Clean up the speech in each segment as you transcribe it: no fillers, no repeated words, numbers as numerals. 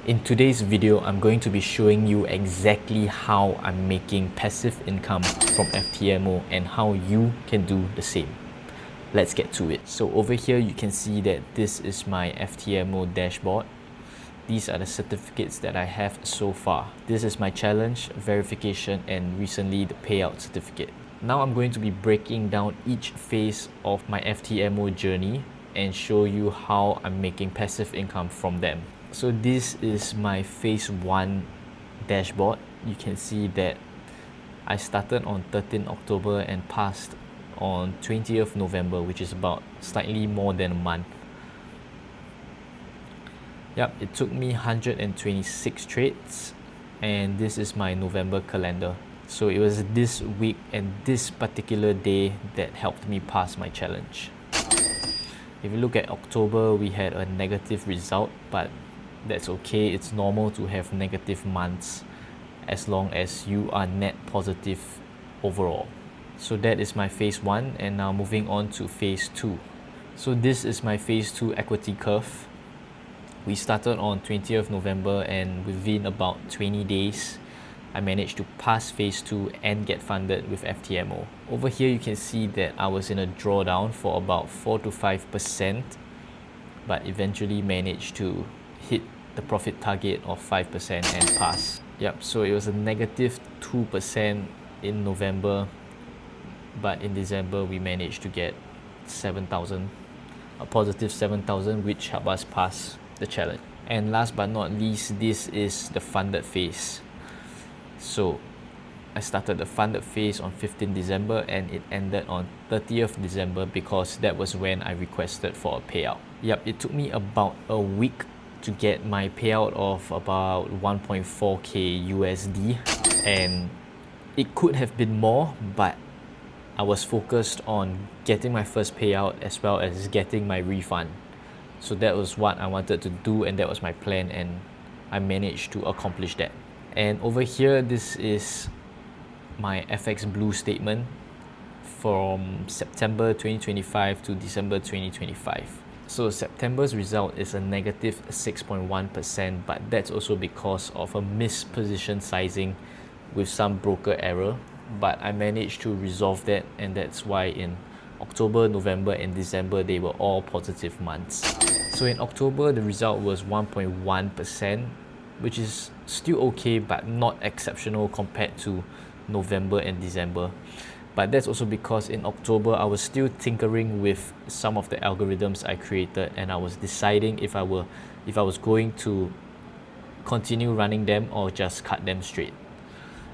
In today's video, I'm going to be showing you exactly how I'm making passive income from FTMO and how you can do the same. Let's get to it. So over here, you can see that this is my FTMO dashboard. These are the certificates that I have so far. This is my challenge, verification, and recently the payout certificate. Now I'm going to be breaking down each phase of my FTMO journey and show you how I'm making passive income from them. So this is my phase 1 dashboard. You can see that I started on 13 October and passed on 20th November, which is about slightly more than a month. Yep, it took me 126 trades, and this is my November calendar. So it was this week and this particular day that helped me pass my challenge. If you look at October, we had a negative result, but that's okay. It's normal to have negative months as long as you are net positive overall. So that is my phase 1, and now moving on to phase 2. So this is my phase 2 equity curve. We started on 20th November, and within about 20 days, I managed to pass phase 2 and get funded with FTMO. Over here, you can see that I was in a drawdown for about 4 to 5%, but eventually managed to hit the profit target of 5% and pass. Yep, so it was a negative 2% in November, but in December we managed to get 7,000, a positive 7,000, which helped us pass the challenge. And last but not least, this is the funded phase. So I started the funded phase on 15 December and it ended on 30th December because that was when I requested for a payout. Yep, it took me about a week to get my payout of about 1.4k USD, and it could have been more, but I was focused on getting my first payout as well as getting my refund. So that was what I wanted to do, and that was my plan, and I managed to accomplish that. And over here, this is my FX Blue statement from September 2025 to December 2025. So September's result is a negative 6.1%, but that's also because of a missed position sizing with some broker error. But I managed to resolve that, and that's why in October, November, and December, they were all positive months. So in October, the result was 1.1%, which is still okay, but not exceptional compared to November and December. But that's also because in October, I was still tinkering with some of the algorithms I created, and I was deciding if I was going to continue running them or just cut them straight.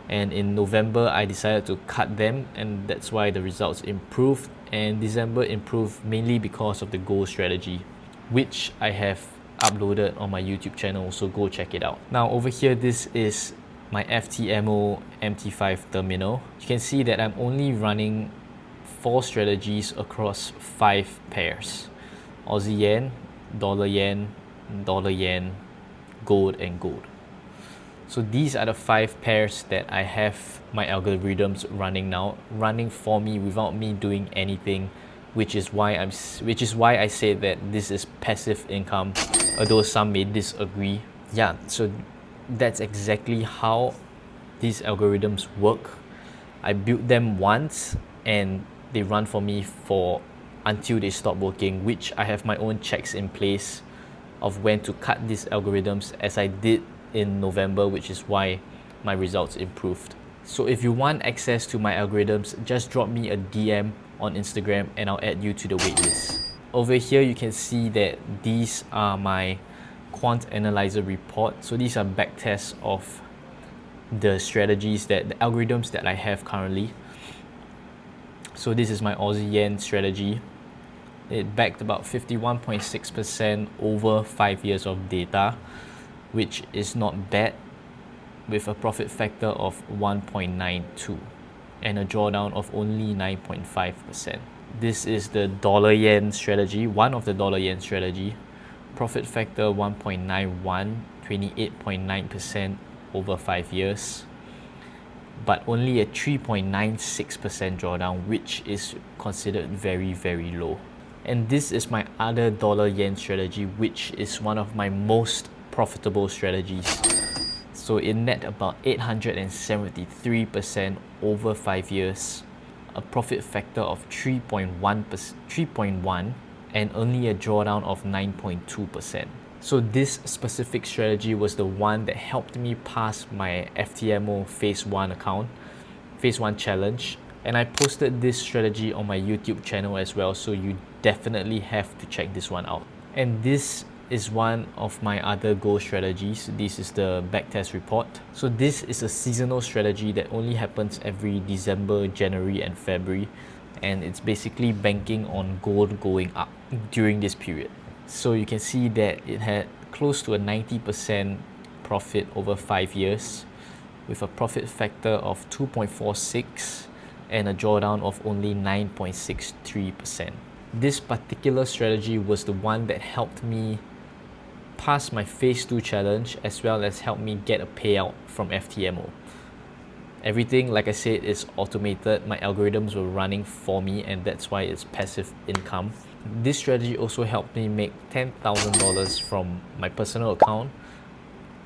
And in November, I decided to cut them, and that's why the results improved. And December improved mainly because of the gold strategy, which I have uploaded on my YouTube channel, so go check it out. Now over here, this is my FTMO MT5 terminal. You can see that I'm only running 4 strategies across 5 pairs: Aussie yen, dollar yen, gold, and gold. So these are the 5 pairs that I have my algorithms running now, running for me without me doing anything, which is why I say that this is passive income, although some may disagree. Yeah, so that's exactly how these algorithms work. I built them once and they run for me until they stop working, which I have my own checks in place of when to cut these algorithms, as I did in November, which is why my results improved. So if you want access to my algorithms, just drop me a DM on Instagram and I'll add you to the waitlist. Over here, you can see that these are my quant analyzer report. So these are backtests of the strategies, the algorithms that I have currently. So this is my Aussie yen strategy. It backed about 51.6% over 5 years of data, which is not bad, with a profit factor of 1.92 and a drawdown of only 9.5%. This is the dollar yen strategy, one of the dollar yen strategy. Profit factor 1.91, 28.9% over 5 years, but only a 3.96% drawdown, which is considered very, very low. And this is my other dollar yen strategy, which is one of my most profitable strategies. So it net about 873% over 5 years, a profit factor of 3.1, and only a drawdown of 9.2%. So this specific strategy was the one that helped me pass my FTMO phase 1 account, phase 1 challenge, and I posted this strategy on my YouTube channel as well, so you definitely have to check this one out. And this is one of my other goal strategies. This is the backtest report. So this is a seasonal strategy that only happens every December, January and February, and it's basically banking on gold going up during this period. So you can see that it had close to a 90% profit over 5 years with a profit factor of 2.46 and a drawdown of only 9.63%. This particular strategy was the one that helped me pass my phase 2 challenge, as well as help me get a payout from FTMO. Everything, like I said, is automated. My algorithms were running for me, and that's why it's passive income. This strategy also helped me make $10,000 from my personal account,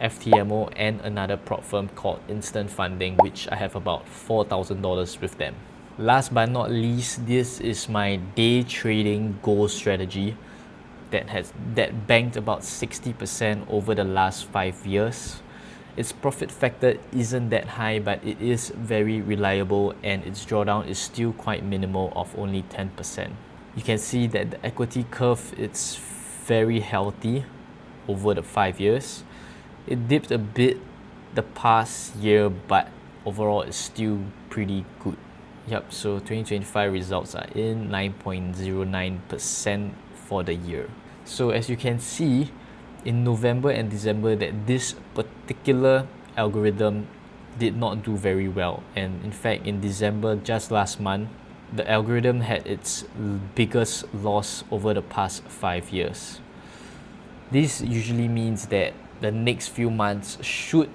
FTMO, and another prop firm called Instant Funding, which I have about $4,000 with them. Last but not least, this is my day trading goal strategy that banked about 60% over the last 5 years. Its profit factor isn't that high, but it is very reliable, and its drawdown is still quite minimal of only 10%. You can see that the equity curve, it's very healthy over the 5 years. It dipped a bit the past year, but overall it's still pretty good. Yep, so 2025 results are in 9.09% for the year. So as you can see, in November and December, that this particular algorithm did not do very well. And in fact, in December, just last month, the algorithm had its biggest loss over the past 5 years. This usually means that the next few months should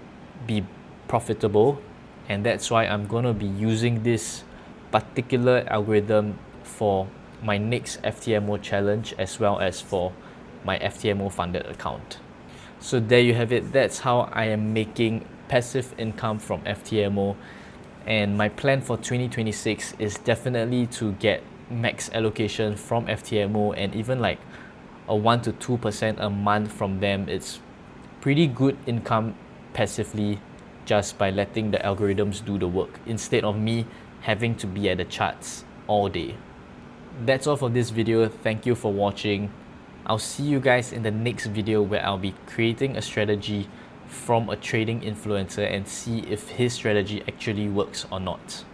be profitable, and that's why I'm going to be using this particular algorithm for my next FTMO challenge, as well as for my FTMO funded account. So there you have it. That's how I am making passive income from FTMO, and my plan for 2026 is definitely to get max allocation from FTMO, and even like a 1 to 2% a month from them. It's pretty good income passively just by letting the algorithms do the work instead of me having to be at the charts all day. That's all for this video. Thank you for watching. I'll see you guys in the next video, where I'll be creating a strategy from a trading influencer and see if his strategy actually works or not.